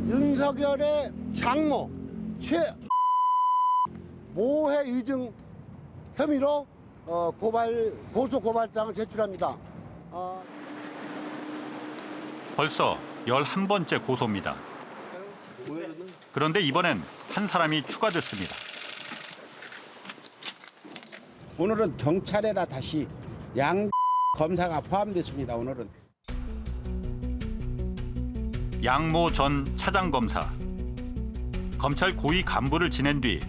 윤석열의 장모 모해 위증 혐의로 고소 고발장을 제출합니다. 벌써 11번째 고소입니다. 그런데 이번엔 한 사람이 추가됐습니다. 오늘은 경찰에다 다시 양 검사가 포함됐습니다. 오늘은. 양모 전 차장검사. 검찰 고위 간부를 지낸 뒤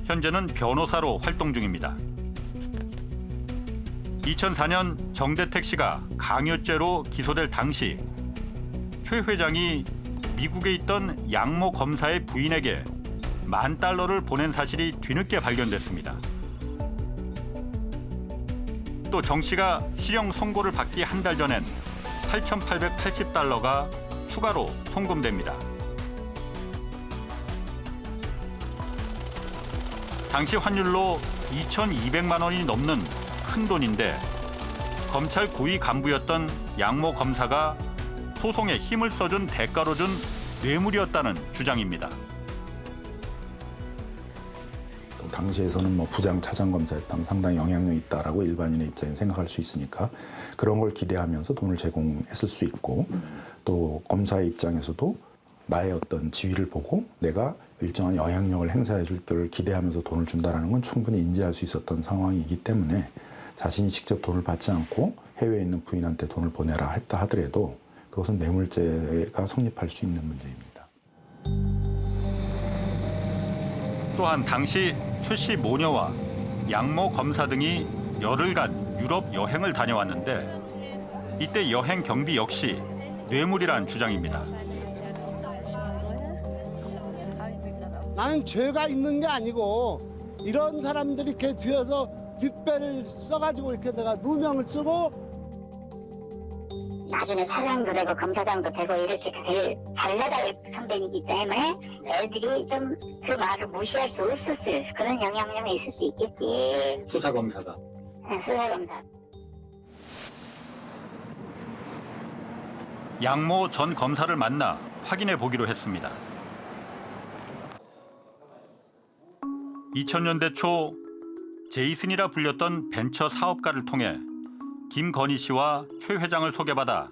현재는 변호사로 활동 중입니다. 2004년 정대택 씨가 강요죄로 기소될 당시 최 회장이 미국에 있던 양모 검사의 부인에게 $10,000를 보낸 사실이 뒤늦게 발견됐습니다. 또 정 씨가 실형 선고를 받기 한 달 전엔 $8,880가 추가로 송금됩니다. 당시 환율로 2,200만 원이 넘는 큰 돈인데 검찰 고위 간부였던 양모 검사가 소송에 힘을 써준 대가로 준 뇌물이었다는 주장입니다. 당시에서는 부장 차장검사였다면 상당히 영향력이 있다라고 일반인의 입장에 생각할 수 있으니까 그런 걸 기대하면서 돈을 제공했을 수 있고 또 검사의 입장에서도 나의 어떤 지위를 보고 내가 일정한 영향력을 행사해 줄 걸 기대하면서 돈을 준다는 건 충분히 인지할 수 있었던 상황이기 때문에 자신이 직접 돈을 받지 않고 해외에 있는 부인한테 돈을 보내라 했다 하더라도 그것은 뇌물죄가 성립할 수 있는 문제입니다. 또한 당시 최 씨 모녀와 양모 검사 등이 열흘간 유럽 여행을 다녀왔는데 이때 여행 경비 역시 뇌물이란 주장입니다. 나는 죄가 있는 게 아니고 이런 사람들이 이렇게 뒤에서 뒷배를 써가지고 이렇게 내가 누명을 쓰고 나중에 차장도 되고 검사장도 되고 이렇게 잘 나갈 선배이기 때문에 애들이 좀 그 말을 무시할 수 없었을 그런 영향력이 있을 수 있겠지. 수사검사가. 네, 수사검사. 양모 전 검사를 만나 확인해 보기로 했습니다. 2000년대 초 제이슨이라 불렸던 벤처 사업가를 통해 김건희 씨와 최 회장을 소개받아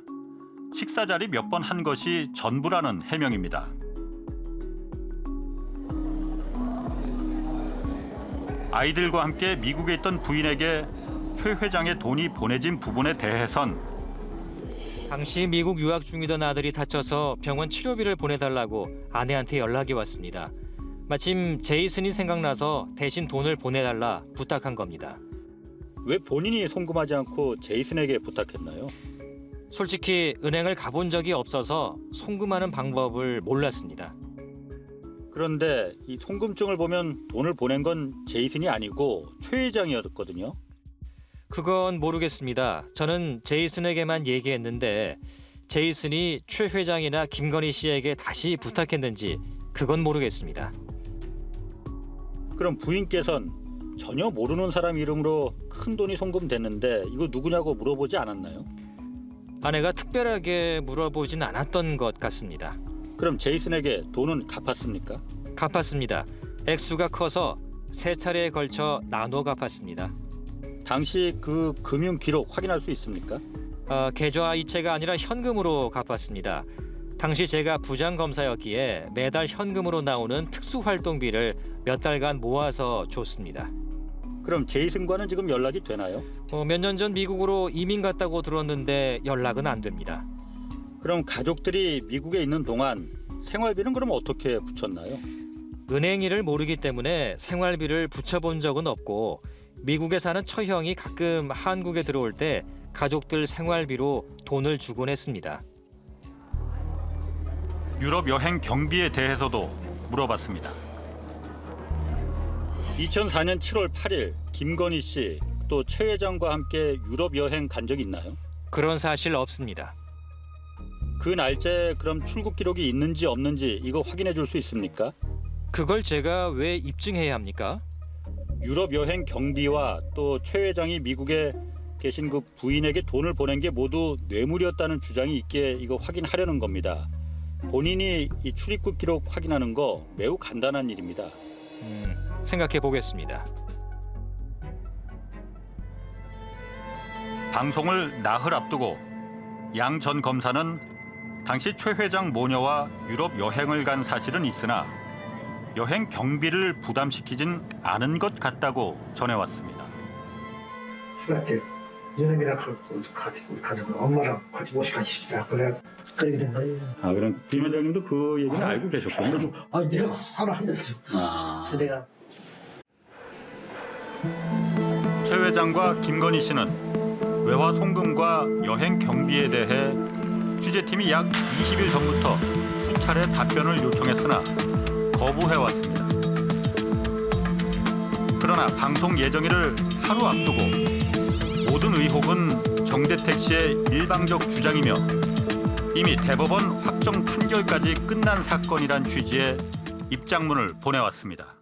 식사 자리 몇 번 한 것이 전부라는 해명입니다. 아이들과 함께 미국에 있던 부인에게 최 회장의 돈이 보내진 부분에 대해선 당시 미국 유학 중이던 아들이 다쳐서 병원 치료비를 보내달라고 아내한테 연락이 왔습니다. 마침 제이슨이 생각나서 대신 돈을 보내달라 부탁한 겁니다. 왜 본인이 송금하지 않고 제이슨에게 부탁했나요? 솔직히 은행을 가본 적이 없어서 송금하는 방법을 몰랐습니다. 그런데 이 송금증을 보면 돈을 보낸 건 제이슨이 아니고 최 회장이었거든요. 그건 모르겠습니다. 저는 제이슨에게만 얘기했는데 제이슨이 최 회장이나 김건희 씨에게 다시 부탁했는지 그건 모르겠습니다. 그럼 부인께선 전혀 모르는 사람 이름으로 큰 돈이 송금됐는데 이거 누구냐고 물어보지 않았나요? 아내가 특별하게 물어보진 않았던 것 같습니다. 그럼 제이슨에게 돈은 갚았습니까? 갚았습니다. 액수가 커서 3차례에 걸쳐 나눠 갚았습니다. 당시 그 금융 기록 확인할 수 있습니까? 계좌 이체가 아니라 현금으로 갚았습니다. 당시 제가 부장검사였기에 매달 현금으로 나오는 특수활동비를 몇 달간 모아서 줬습니다. 그럼 제이슨과는 지금 연락이 되나요? 몇 년 전 미국으로 이민 갔다고 들었는데 연락은 안 됩니다. 그럼 가족들이 미국에 있는 동안 생활비는 그럼 어떻게 붙였나요? 은행 일을 모르기 때문에 생활비를 붙여본 적은 없고 미국에 사는 처형이 가끔 한국에 들어올 때 가족들 생활비로 돈을 주곤 했습니다. 유럽 여행 경비에 대해서도 물어봤습니다. 2004년 7월 8일 김건희 씨 또 최 회장과 함께 유럽 여행 간 적 있나요? 그런 사실 없습니다. 그 날짜에 그럼 출국 기록이 있는지 없는지 이거 확인해 줄 수 있습니까? 그걸 제가 왜 입증해야 합니까? 유럽 여행 경비와 또 최 회장이 미국에 계신 그 부인에게 돈을 보낸 게 모두 뇌물이었다는 주장이 있기에 이거 확인하려는 겁니다. 본인이 이 출입국 기록 확인하는 거 매우 간단한 일입니다. 생각해 보겠습니다. 방송을 나흘 앞두고 양 전 검사는 당시 최 회장 모녀와 유럽 여행을 간 사실은 있으나 여행 경비를 부담시키진 않은 것 같다고 전해왔습니다. 그때 여름이랑 같이 가자고 엄마랑 같이 모시 같이 싶다. 그래 그렇게 된 거예요. 아, 그럼 김 회장님도 그 얘기는 알고 계셨군요. 아 내가 하나 했어. 그래서 내가 최 회장과 김건희 씨는 외화 송금과 여행 경비에 대해 취재팀이 약 20일 전부터 수차례 답변을 요청했으나 거부해왔습니다. 그러나 방송 예정일을 하루 앞두고 모든 의혹은 정대택 씨의 일방적 주장이며 이미 대법원 확정 판결까지 끝난 사건이란 취지의 입장문을 보내왔습니다.